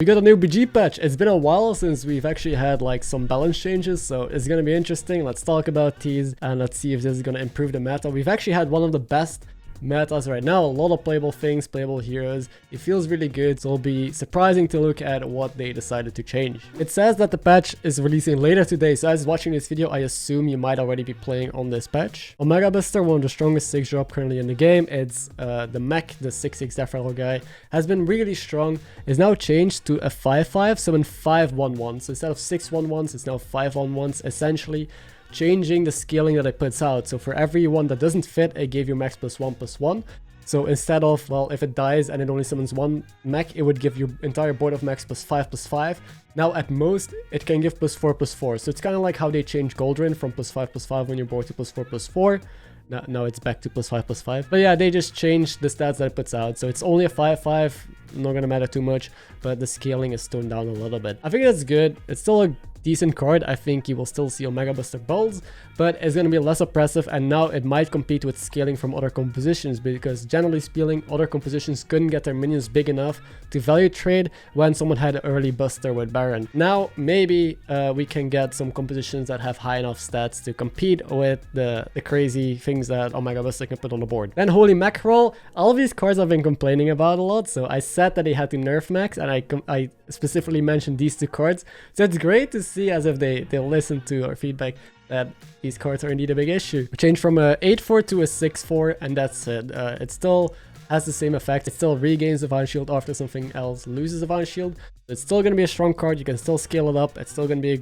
We got a new BG patch. It's been a while since we've actually had like some balance changes, so it's gonna be interesting. Let's talk about these and let's see if this is gonna improve the meta. We've actually had one of the best metas right now, a lot of playable things, playable heroes. It feels really good, so it'll be surprising to look at what they decided to change. It says that the patch is releasing later today, so as watching this video, I assume you might already be playing on this patch. Omega Buster, one of the strongest 6 drop currently in the game, it's the mech, the 6/6 death rattle guy, has been really strong. Is now changed to a 5/5, so in 5/1/1. So instead of 6/1/1s, it's now 5/1/1s, essentially changing the scaling that it puts out. So for every one that doesn't fit, it gave you max +1/+1. So instead of, well, if it dies and it only summons one mech, it would give your entire board of max +5/+5. Now at most, it can give +4/+4. So it's kind of like how they changed Goldrin from +5/+5 on your board to +4/+4. Now it's back to +5/+5. But yeah, they just changed the stats that it puts out. So it's only a 5/5, not gonna matter too much, but the scaling is toned down a little bit. I think that's good. It's still a decent card. I think you will still see Omega Buster builds, but it's going to be less oppressive, and now it might compete with scaling from other compositions, because generally speaking, other compositions couldn't get their minions big enough to value trade when someone had an early Buster with Baron. Now maybe we can get some compositions that have high enough stats to compete with the crazy things that Omega Buster can put on the board. Then Holy Mecherel, all of these cards I've been complaining about a lot, so I said that they had to nerf max, and I specifically mentioned these 2 cards, so it's great to see as if they listen to our feedback that these cards are indeed a big issue. We changed from a 8/4 to a 6/4, and that's it. It still has the same effect. It still regains Divine Shield after something else loses Divine Shield. It's still going to be a strong card. You can still scale it up. It's still going to be a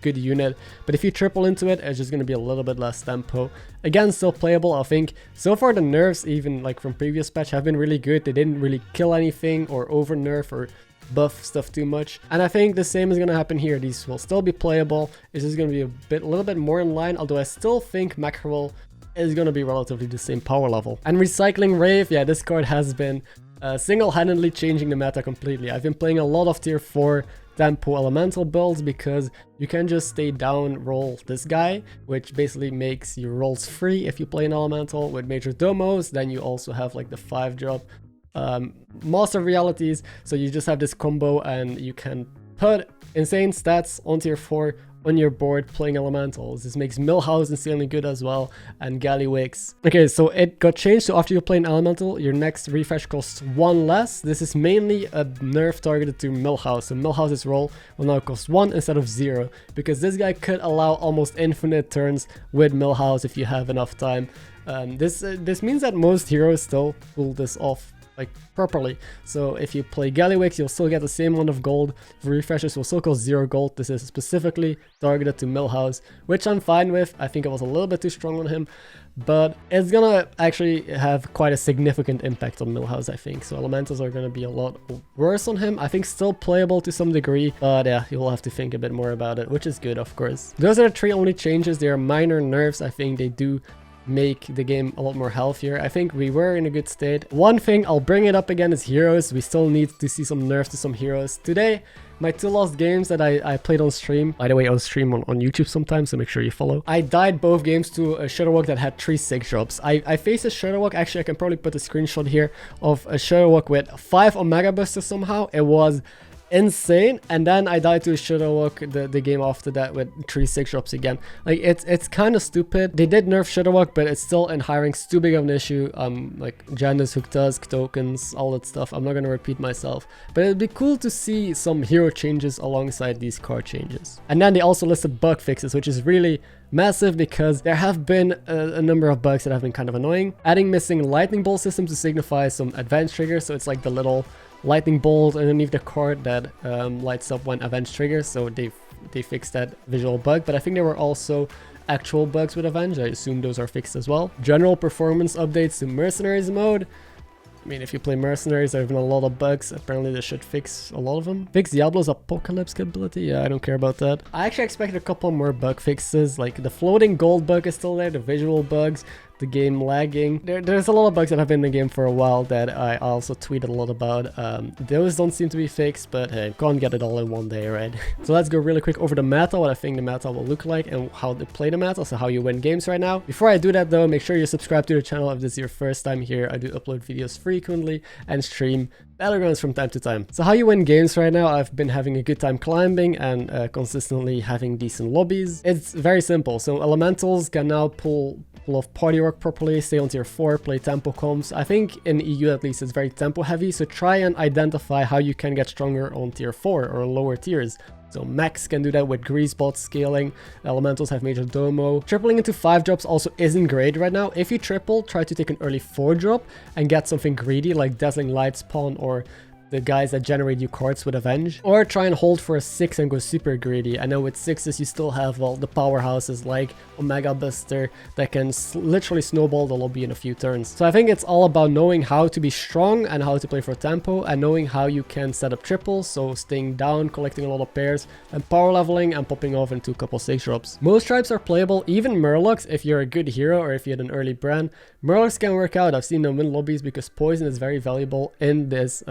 good unit. But if you triple into it, it's just going to be a little bit less tempo. Again, still playable, I think. So far, the nerfs, even like from previous patch, have been really good. They didn't really kill anything or over nerf or buff stuff too much, and I think the same is going to happen here. These will still be playable. It's just going to be a little bit more in line, although I still think Mecherel is going to be relatively the same power level. And Recycling Wraith, yeah, this card has been single-handedly changing the meta completely. I've been playing a lot of tier 4 tempo elemental builds because you can just stay down, roll this guy, which basically makes your rolls free if you play an elemental. With Major Domos, then you also have like the 5-drop Master Realities, so you just have this combo and you can put insane stats on tier 4 on your board playing elementals. This makes Millhouse insanely good as well, and Gallywix. Okay, so it got changed, so after you play an elemental, your next refresh costs 1 less. This is mainly a nerf targeted to Millhouse, so Millhouse's roll will now cost 1 instead of 0, because this guy could allow almost infinite turns with Millhouse if you have enough time. This means that most heroes still pull this off like properly. So if you play Gallywix, you'll still get the same amount of gold. The refreshes will still cost 0 gold. This is specifically targeted to Millhouse, which I'm fine with. I think I was a little bit too strong on him, but it's gonna actually have quite a significant impact on Millhouse, I think. So elementals are gonna be a lot worse on him. I think still playable to some degree, but yeah, you'll have to think a bit more about it, which is good, of course. Those are the 3 only changes. They are minor nerfs. I think they do make the game a lot more healthier. I think we were in a good state. One thing, I'll bring it up again, is heroes. We still need to see some nerfs to some heroes. Today, my 2 lost games that I played on stream. By the way, I'll stream on YouTube sometimes, so make sure you follow. I died both games to a Shutterwalk that had 3 6 drops. I faced a Shutterwalk, actually I can probably put a screenshot here of a Shutterwalk with 5 Omega Busters somehow. It was insane, and then I died to a Shutterwalk the game after that with 3 6 drops again. Like it's kind of stupid. They did nerf Shutterwalk, but it's still in high ranks too big of an issue. Like Janus, Hook Tusk, tokens, all that stuff. I'm not gonna repeat myself, but it'd be cool to see some hero changes alongside these card changes. And then they also listed bug fixes, which is really massive because there have been a number of bugs that have been kind of annoying. Adding missing lightning bolt system to signify some advanced triggers, so it's like the little lightning bolt underneath the card that lights up when Avenge triggers, so they fixed that visual bug. But I think there were also actual bugs with Avenge. I assume those are fixed as well. General performance updates to Mercenaries mode. I mean, if you play Mercenaries, there have been a lot of bugs. Apparently they should fix a lot of them. Fix Diablo's Apocalypse capability. Yeah, I don't care about that. I actually expected a couple more bug fixes, like the floating gold bug is still there, the visual bugs, the game lagging. There's a lot of bugs that have been in the game for a while that I also tweeted a lot about. Those don't seem to be fixed, but hey, can't get it all in one day, right? So let's go really quick over the meta, what I think the meta will look like and how to play the meta, so how you win games right now. Before I do that though, make sure you subscribe to the channel if this is your first time here. I do upload videos frequently and stream Battlegrounds from time to time. So how you win games right now, I've been having a good time climbing and consistently having decent lobbies. It's very simple. So elementals can now pull off party work properly, stay on tier 4, play tempo comps. I think in EU at least it's very tempo heavy, so try and identify how you can get stronger on tier 4 or lower tiers. So mechs can do that with greasebots scaling, elementals have major domo. Tripling into 5 drops also isn't great right now. If you triple, try to take an early 4 drop and get something greedy like Dazzling Light Spawn or the guys that generate you cards with Avenge. Or try and hold for a 6 and go super greedy. I know with 6s you still have, well, the powerhouses like Omega Buster that can literally snowball the lobby in a few turns. So I think it's all about knowing how to be strong and how to play for tempo and knowing how you can set up triples, so staying down, collecting a lot of pairs, and power leveling and popping off into a couple 6 drops. Most tribes are playable, even Murlocs if you're a good hero or if you had an early brand. Murlocs can work out. I've seen them win lobbies because poison is very valuable in this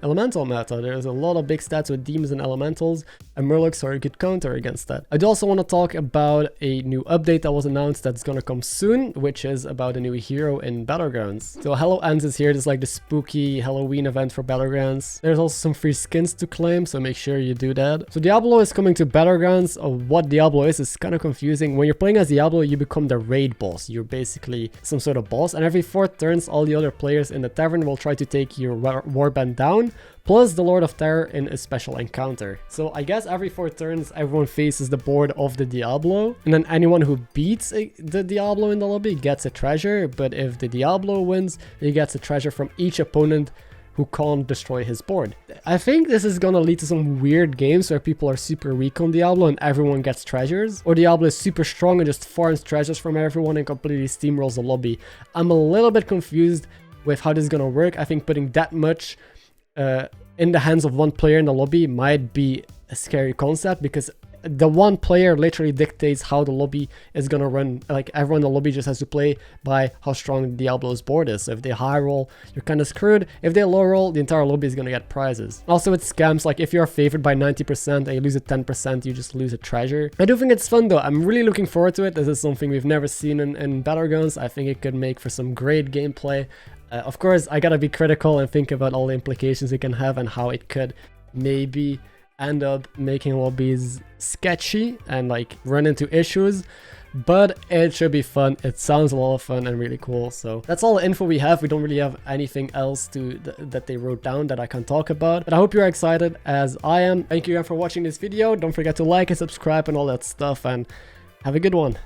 elemental meta. There's a lot of big stats with demons and elementals, and Murlocs are a good counter against that. I do also want to talk about a new update that was announced that's gonna come soon, which is about a new hero in Battlegrounds. So Hello Ends is here. This is like the spooky Halloween event for Battlegrounds. There's also some free skins to claim, so make sure you do that. So Diablo is coming to Battlegrounds. What Diablo is kind of confusing. When you're playing as Diablo, you become the raid boss. You're basically some sort of boss, and every 4 turns, all the other players in the tavern will try to take your warband down, plus the Lord of Terror in a special encounter. So I guess every 4 turns everyone faces the board of the Diablo, and then anyone who beats the Diablo in the lobby gets a treasure, but if the Diablo wins, he gets a treasure from each opponent who can't destroy his board. I think this is gonna lead to some weird games where people are super weak on Diablo and everyone gets treasures, or Diablo is super strong and just farms treasures from everyone and completely steamrolls the lobby. I'm a little bit confused with how this is gonna work. I think putting that much in the hands of one player in the lobby might be a scary concept, because the one player literally dictates how the lobby is gonna run. Like, everyone in the lobby just has to play by how strong Diablo's board is. So if they high roll, you're kind of screwed. If they low roll, the entire lobby is gonna get prizes. Also with scams, like if you're favored by 90% and you lose at 10%, you just lose a treasure. I do think it's fun though. I'm really looking forward to it. This is something we've never seen in Battlegrounds. I think it could make for some great gameplay. Of course, I gotta be critical and think about all the implications it can have and how it could maybe end up making lobbies sketchy and like run into issues, but it should be fun. It sounds a lot of fun and really cool. So that's all the info we have. We don't really have anything else that they wrote down that I can talk about, but I hope you're excited as I am. Thank you again for watching this video. Don't forget to like and subscribe and all that stuff, and have a good one.